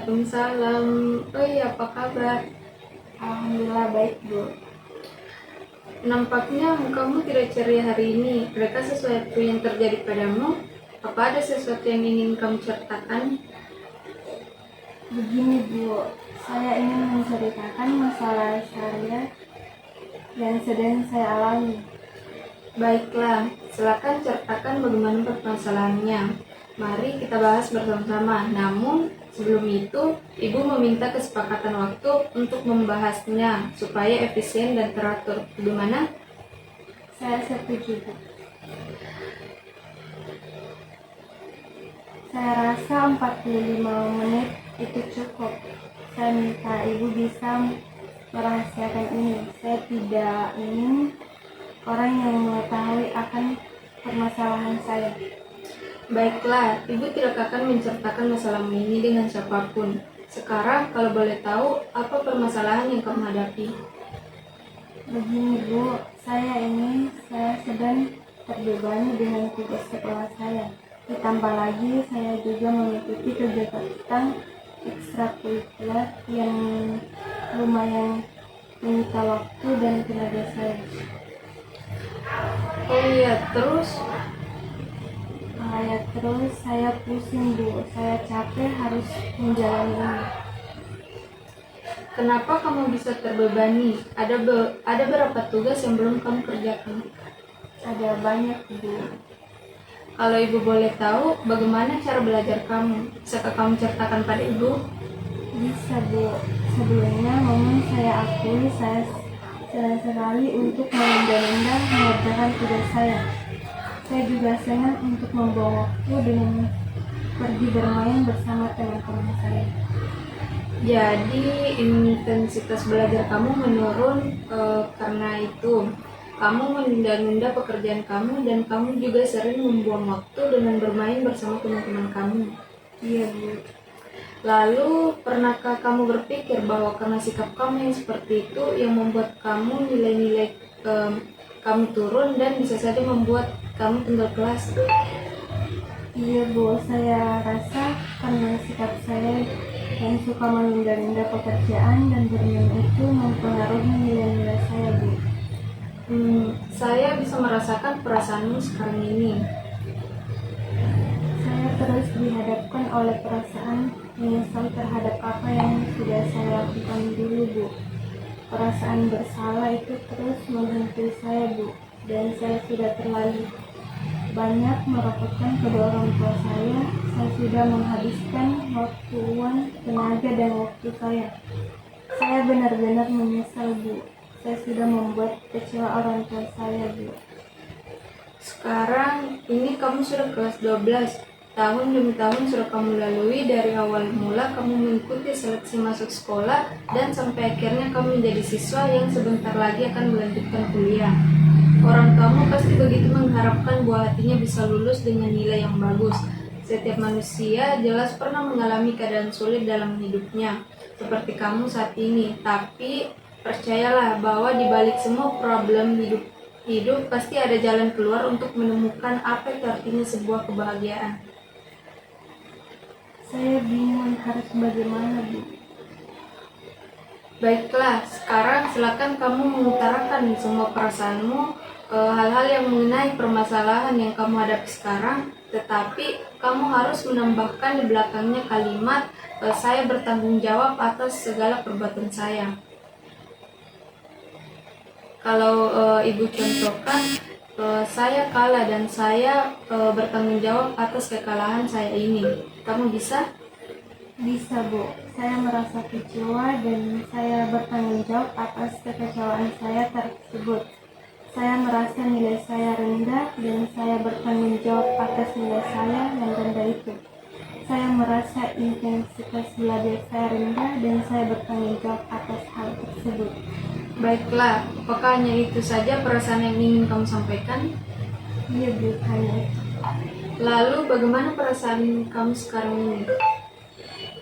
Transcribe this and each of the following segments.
Waalaikumsalam. Oh iya, apa kabar? Alhamdulillah baik, Bu. Nampaknya kamu tidak ceria hari ini. Adakah sesuatu yang terjadi padamu? Apa ada sesuatu yang ingin kamu ceritakan? Begini, Bu. Saya ingin menceritakan masalah saya yang sedang saya alami. Baiklah, silakan ceritakan bagaimana permasalahannya. Mari kita bahas bersama-sama. Namun, sebelum itu, Ibu meminta kesepakatan waktu untuk membahasnya supaya efisien dan teratur. Bagaimana? Saya setuju, Bu. Saya rasa 45 menit itu cukup. Saya minta Ibu bisa merahasiakan ini. Saya tidak ingin orang yang mengetahui akan permasalahan saya. Baiklah, Ibu tidak akan menceritakan masalahmu ini dengan siapapun. Sekarang, kalau boleh tahu, apa permasalahan yang kamu hadapi? Begini, Bu, saya sedang terbebani dengan tugas sekolah saya. Ditambah lagi saya juga mengikuti kegiatan ekstrakurikuler yang lumayan menyita waktu dan tenaga saya. Oh iya, terus Terus saya pusing, Bu. Saya capek harus menjalani ini. kenapa kamu bisa terbebani? Ada berapa tugas yang belum kamu kerjakan? Ada banyak, Bu. Kalau Ibu boleh tahu, bagaimana cara belajar kamu? Bisakah kamu ceritakan pada Ibu? Bisa, Bu. Sebelumnya memang saya akui saya senang sekali untuk menunda-nunda mengerjakan tugas saya. Saya juga senang untuk membawa waktu dengan pergi bermain bersama teman-teman saya. Jadi intensitas belajar kamu menurun karena itu. Kamu menunda-nunda pekerjaan kamu dan kamu juga sering membuang waktu dengan bermain bersama teman-teman kamu. Iya, Bu. Lalu, pernahkah kamu berpikir bahwa karena sikap kamu yang seperti itu yang membuat kamu nilai-nilai kamu turun dan bisa saja membuat kamu tinggal kelas? Iya, Bu. Saya rasa karena sikap saya yang suka menunda-nunda pekerjaan dan bermain itu mempengaruhi nilai-nilai saya, Bu. Saya bisa merasakan perasaanmu sekarang ini. Saya terus dihadapkan oleh perasaan menyesal terhadap apa yang sudah saya lakukan dulu, Bu. Perasaan bersalah itu terus menghantui saya, Bu. Dan saya sudah terlalu banyak merepotkan kedua orang tua saya. Saya sudah menghabiskan waktu, uang, tenaga, dan waktu saya. Saya benar-benar menyesal, Bu. Saya sudah membuat kecewa orang tua saya, Bu. Sekarang ini kamu sudah kelas 12. Tahun demi tahun sudah kamu lalui dari awal mula kamu mengikuti seleksi masuk sekolah dan sampai akhirnya kamu menjadi siswa yang sebentar lagi akan melanjutkan kuliah. Orang kamu pasti begitu mengharapkan buah hatinya bisa lulus dengan nilai yang bagus. Setiap manusia jelas pernah mengalami keadaan sulit dalam hidupnya, seperti kamu saat ini. Tapi percayalah bahwa di balik semua problem hidup pasti ada jalan keluar untuk menemukan apa itu artinya sebuah kebahagiaan. Saya bingung harus bagaimana, Bu. Baiklah, sekarang silakan kamu mengutarakan semua perasaanmu, hal-hal yang mengenai permasalahan yang kamu hadapi sekarang, tetapi kamu harus menambahkan di belakangnya kalimat, saya bertanggung jawab atas segala perbuatan saya. Kalau Ibu contohkan, saya kalah dan saya bertanggung jawab atas kekalahan saya ini. Kamu bisa? Bisa, Bu. Saya merasa kecewa dan saya bertanggung jawab atas kekecewaan saya tersebut. Saya merasa nilai saya rendah dan saya bertanggung jawab atas nilai saya yang rendah itu. Saya merasa intensitas belajar saya rendah dan saya bertanggung jawab atas hal tersebut. Baiklah, apakah hanya itu saja perasaan yang ingin kamu sampaikan? Iya, Bu, hanya itu. Lalu bagaimana perasaan kamu sekarang ini?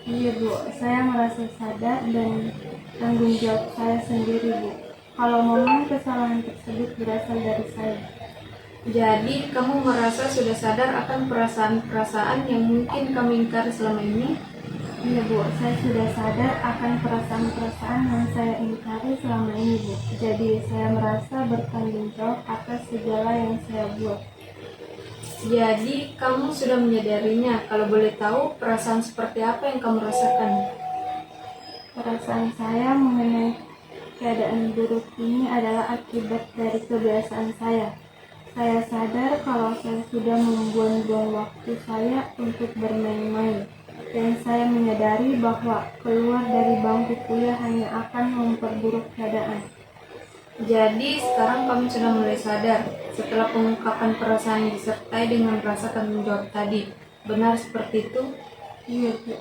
Iya, Bu, saya merasa sadar dan tanggung jawab saya sendiri, Bu. Kalau memang kesalahan tersebut berasal dari saya. Jadi, kamu merasa sudah sadar akan perasaan-perasaan yang mungkin kamu ingkari selama ini? Iya Bu, saya sudah sadar akan perasaan-perasaan yang saya ingkari selama ini Bu. Jadi saya merasa bertanggung jawab atas segala yang saya buat. Jadi, kamu sudah menyadarinya. Kalau boleh tahu, perasaan seperti apa yang kamu rasakan? Perasaan saya mengenai keadaan buruk ini adalah akibat dari kebiasaan saya. Saya sadar kalau saya sudah membuang-buang waktu saya untuk bermain-main. Dan saya menyadari bahwa keluar dari bangku kuliah hanya akan memperburuk keadaan. Jadi, sekarang kamu sudah mulai sadar setelah pengungkapan perasaan yang disertai dengan rasa tanggung jawab tadi. Benar seperti itu? Iya Bu.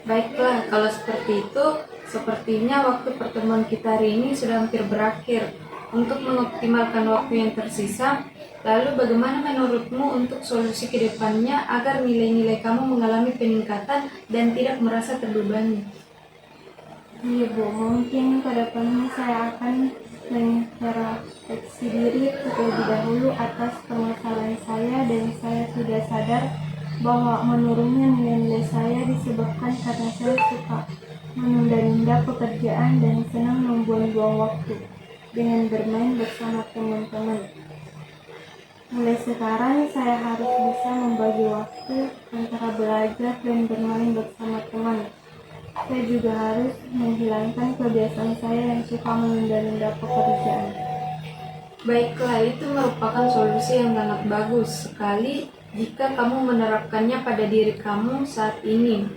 Baiklah, kalau seperti itu, sepertinya waktu pertemuan kita hari ini sudah hampir berakhir. Untuk mengoptimalkan waktu yang tersisa, lalu bagaimana menurutmu untuk solusi ke depannya agar nilai-nilai kamu mengalami peningkatan dan tidak merasa terbebani? Iya Bu, mungkin ke depannya saya akan mengintrospeksi diri terlebih dahulu atas permasalahan saya, dan saya sudah sadar bahwa menurunnya nilai-nilai saya disebabkan karena saya suka menunda-nunda pekerjaan dan senang membuang-buang waktu dengan bermain bersama teman-teman. Mulai sekarang saya harus bisa membagi waktu antara belajar dan bermain bersama teman. Saya juga harus menghilangkan kebiasaan saya yang suka menunda-nunda pekerjaan. Baiklah, itu merupakan solusi yang sangat bagus sekali jika kamu menerapkannya pada diri kamu saat ini,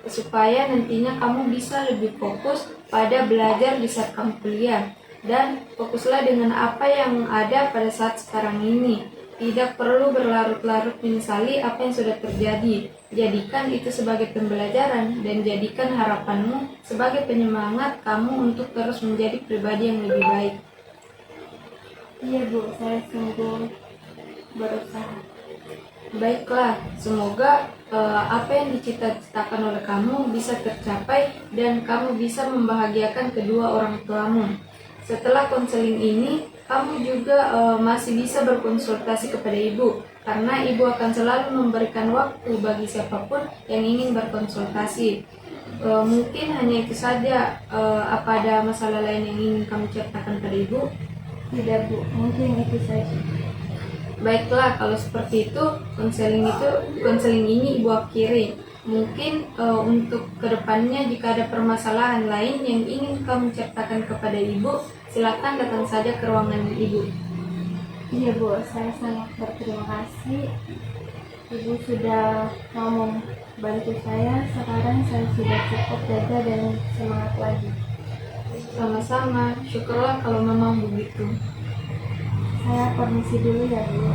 supaya nantinya kamu bisa lebih fokus pada belajar di saat kamu kuliah. Dan fokuslah dengan apa yang ada pada saat sekarang ini. Tidak perlu berlarut-larut menyesali apa yang sudah terjadi. Jadikan itu sebagai pembelajaran dan jadikan harapanmu sebagai penyemangat kamu untuk terus menjadi pribadi yang lebih baik. Iya Bu, saya sungguh berusaha. Baiklah, semoga apa yang dicita-citakan oleh kamu bisa tercapai dan kamu bisa membahagiakan kedua orang tuamu. Setelah konseling ini, kamu juga masih bisa berkonsultasi kepada ibu, karena ibu akan selalu memberikan waktu bagi siapapun yang ingin berkonsultasi. Mungkin hanya itu saja. Apa ada masalah lain yang ingin kamu ceritakan pada ibu? Tidak Bu, mungkin itu saja. Baiklah, kalau seperti itu, konseling ini ibu akhiri. Mungkin untuk kedepannya jika ada permasalahan lain yang ingin kamu ceritakan kepada ibu, silakan datang saja ke ruangan ibu. Iya Bu, saya sangat berterima kasih. Ibu sudah mau membantu saya. Sekarang saya sudah cukup lega dan semangat lagi. Sama-sama, syukurlah kalau memang begitu. Saya permisi dulu ya Bu.